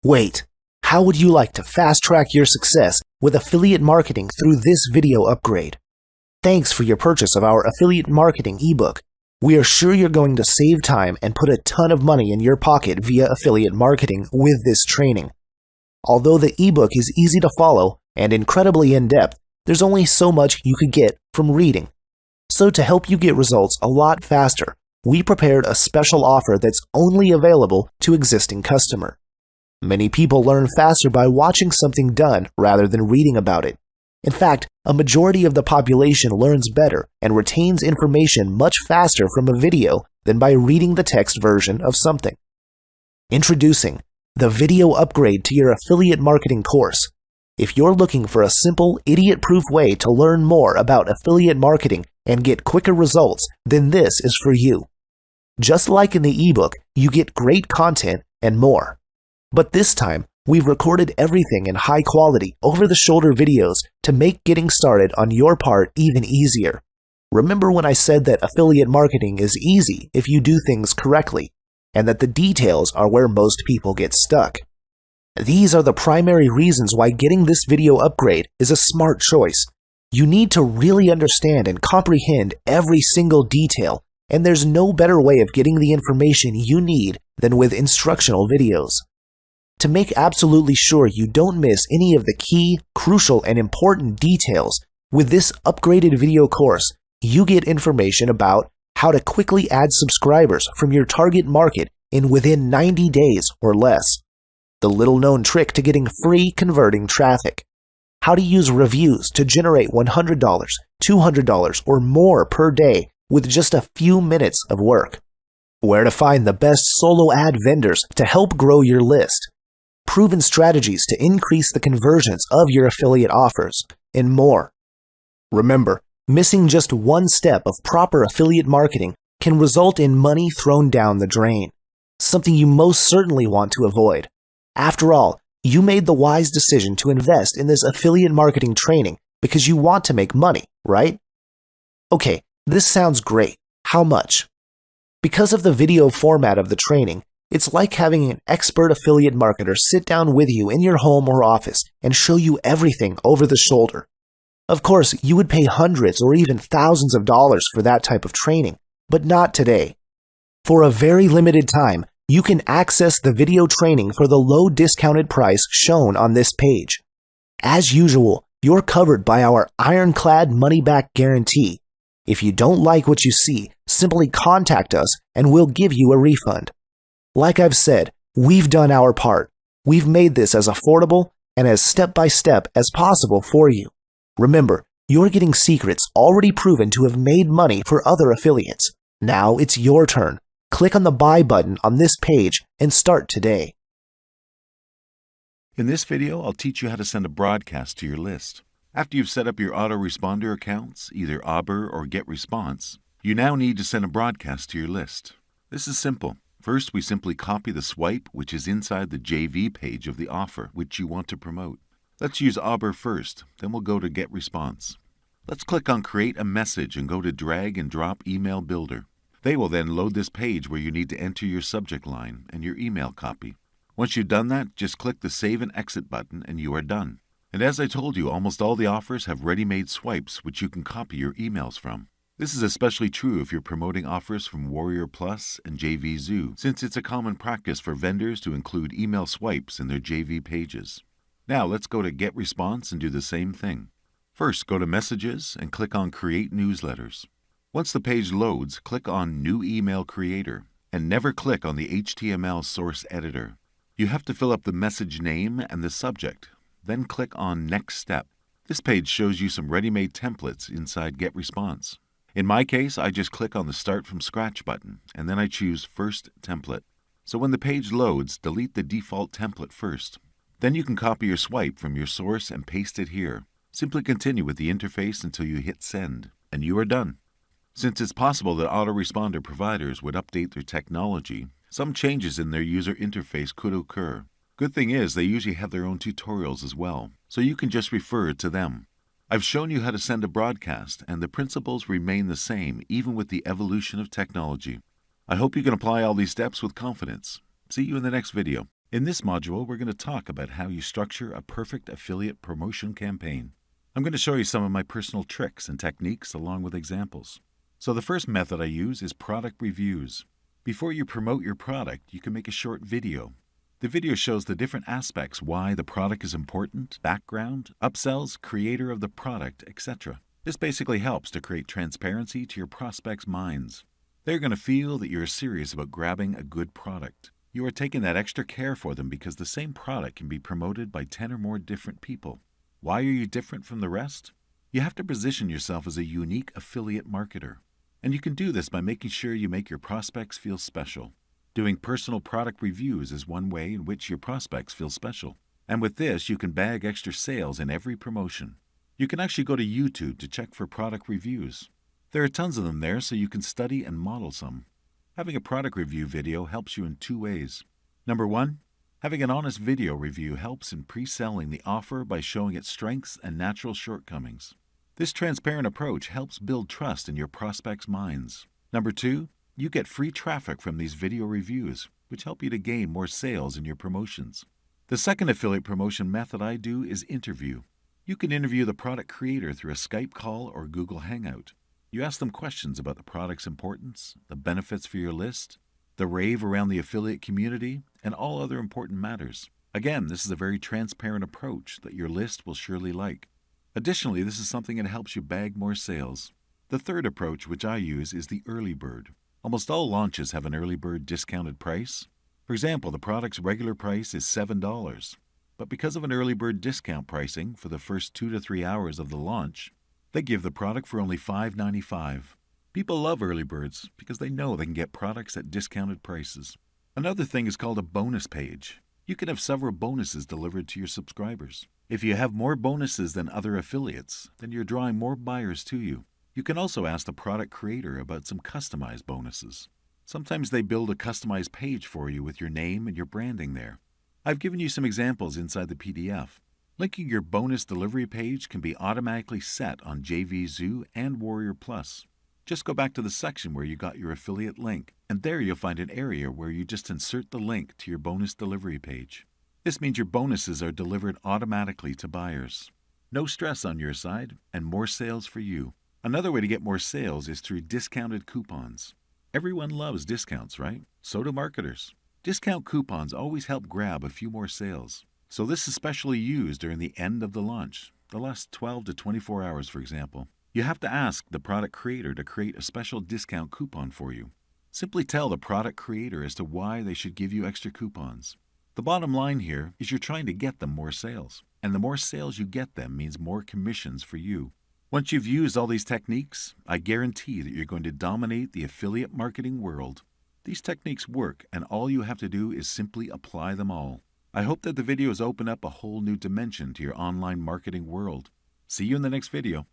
Wait, how would you like to fast-track your success with affiliate marketing through this video upgrade? Thanks for your purchase of our affiliate marketing ebook. We are sure you're going to save time and put a ton of money in your pocket via affiliate marketing with this training. Although the ebook is easy to follow and incredibly in-depth, there's only so much you could get from reading. So to help you get results a lot faster, we prepared a special offer that's only available to existing customers. Many people learn faster by watching something done rather than reading about it. In fact, a majority of the population learns better and retains information much faster from a video than by reading the text version of something. Introducing the video upgrade to your affiliate marketing course. If you're looking for a simple, idiot-proof way to learn more about affiliate marketing and get quicker results, then this is for you. Just like in the ebook, you get great content and more. But this time, we've recorded everything in high-quality, over-the-shoulder videos to make getting started on your part even easier. Remember when I said that affiliate marketing is easy if you do things correctly, and that the details are where most people get stuck? These are the primary reasons why getting this video upgrade is a smart choice. You need to really understand and comprehend every single detail, and there's no better way of getting the information you need than with instructional videos. To make absolutely sure you don't miss any of the key, crucial, and important details, with this upgraded video course, you get information about how to quickly add subscribers from your target market in within 90 days or less, the little-known trick to getting free converting traffic, how to use reviews to generate $100, $200, or more per day with just a few minutes of work, where to find the best solo ad vendors to help grow your list, proven strategies to increase the conversions of your affiliate offers, and more. Remember, missing just one step of proper affiliate marketing can result in money thrown down the drain, something you most certainly want to avoid. After all, you made the wise decision to invest in this affiliate marketing training because you want to make money, right? Okay, this sounds great. How much? Because of the video format of the training, it's like having an expert affiliate marketer sit down with you in your home or office and show you everything over the shoulder. Of course, you would pay hundreds or even thousands of dollars for that type of training, but not today. For a very limited time, you can access the video training for the low discounted price shown on this page. As usual, you're covered by our ironclad money-back guarantee. If you don't like what you see, simply contact us and we'll give you a refund. Like I've said, we've done our part. We've made this as affordable and as step-by-step as possible for you. Remember, you're getting secrets already proven to have made money for other affiliates. Now it's your turn. Click on the buy button on this page and start today. In this video, I'll teach you how to send a broadcast to your list. After you've set up your autoresponder accounts, either Auber or GetResponse, you now need to send a broadcast to your list. This is simple. First, we simply copy the swipe, which is inside the JV page of the offer which you want to promote. Let's use Auber first, then we'll go to GetResponse. Let's click on Create a Message and go to Drag and Drop Email Builder. They will then load this page where you need to enter your subject line and your email copy. Once you've done that, just click the Save and Exit button and you are done. And as I told you, almost all the offers have ready-made swipes which you can copy your emails from. This is especially true if you're promoting offers from Warrior Plus and JVZoo, since it's a common practice for vendors to include email swipes in their JV pages. Now let's go to GetResponse and do the same thing. First, go to Messages and click on Create Newsletters. Once the page loads, click on New Email Creator and never click on the HTML source editor. You have to fill up the message name and the subject, then click on Next Step. This page shows you some ready-made templates inside GetResponse. In my case, I just click on the Start from Scratch button, and then I choose First Template. So when the page loads, delete the default template first. Then you can copy your swipe from your source and paste it here. Simply continue with the interface until you hit Send, and you are done. Since it's possible that autoresponder providers would update their technology, some changes in their user interface could occur. Good thing is, they usually have their own tutorials as well, so you can just refer to them. I've shown you how to send a broadcast, and the principles remain the same even with the evolution of technology. I hope you can apply all these steps with confidence. See you in the next video. In this module, we're going to talk about how you structure a perfect affiliate promotion campaign. I'm going to show you some of my personal tricks and techniques along with examples. So the first method I use is product reviews. Before you promote your product, you can make a short video. The video shows the different aspects, why the product is important, background, upsells, creator of the product, etc. This basically helps to create transparency to your prospects' minds. They're going to feel that you're serious about grabbing a good product. You are taking that extra care for them because the same product can be promoted by 10 or more different people. Why are you different from the rest? You have to position yourself as a unique affiliate marketer. And you can do this by making sure you make your prospects feel special. Doing personal product reviews is one way in which your prospects feel special. And with this, you can bag extra sales in every promotion. You can actually go to YouTube to check for product reviews. There are tons of them there, so you can study and model some. Having a product review video helps you in two ways. Number one, having an honest video review helps in pre-selling the offer by showing its strengths and natural shortcomings. This transparent approach helps build trust in your prospects' minds. Number two, you get free traffic from these video reviews, which help you to gain more sales in your promotions. The second affiliate promotion method I do is interview. You can interview the product creator through a Skype call or Google Hangout. You ask them questions about the product's importance, the benefits for your list, the rave around the affiliate community, and all other important matters. Again, this is a very transparent approach that your list will surely like. Additionally, this is something that helps you bag more sales. The third approach, which I use, is the early bird. Almost all launches have an early bird discounted price. For example, the product's regular price is $7, but because of an early bird discount pricing for the first 2 to 3 hours of the launch, they give the product for only $5.95. People love early birds because they know they can get products at discounted prices. Another thing is called a bonus page. You can have several bonuses delivered to your subscribers. If you have more bonuses than other affiliates, then you're drawing more buyers to you. You can also ask the product creator about some customized bonuses. Sometimes they build a customized page for you with your name and your branding there. I've given you some examples inside the PDF. Linking your bonus delivery page can be automatically set on JVZoo and Warrior Plus. Just go back to the section where you got your affiliate link, and there you'll find an area where you just insert the link to your bonus delivery page. This means your bonuses are delivered automatically to buyers. No stress on your side, and more sales for you. Another way to get more sales is through discounted coupons. Everyone loves discounts, right? So do marketers. Discount coupons always help grab a few more sales. So this is especially used during the end of the launch, the last 12 to 24 hours, for example. You have to ask the product creator to create a special discount coupon for you. Simply tell the product creator as to why they should give you extra coupons. The bottom line here is you're trying to get them more sales, and the more sales you get them means more commissions for you. Once you've used all these techniques, I guarantee that you're going to dominate the affiliate marketing world. These techniques work, and all you have to do is simply apply them all. I hope that the video has opened up a whole new dimension to your online marketing world. See you in the next video.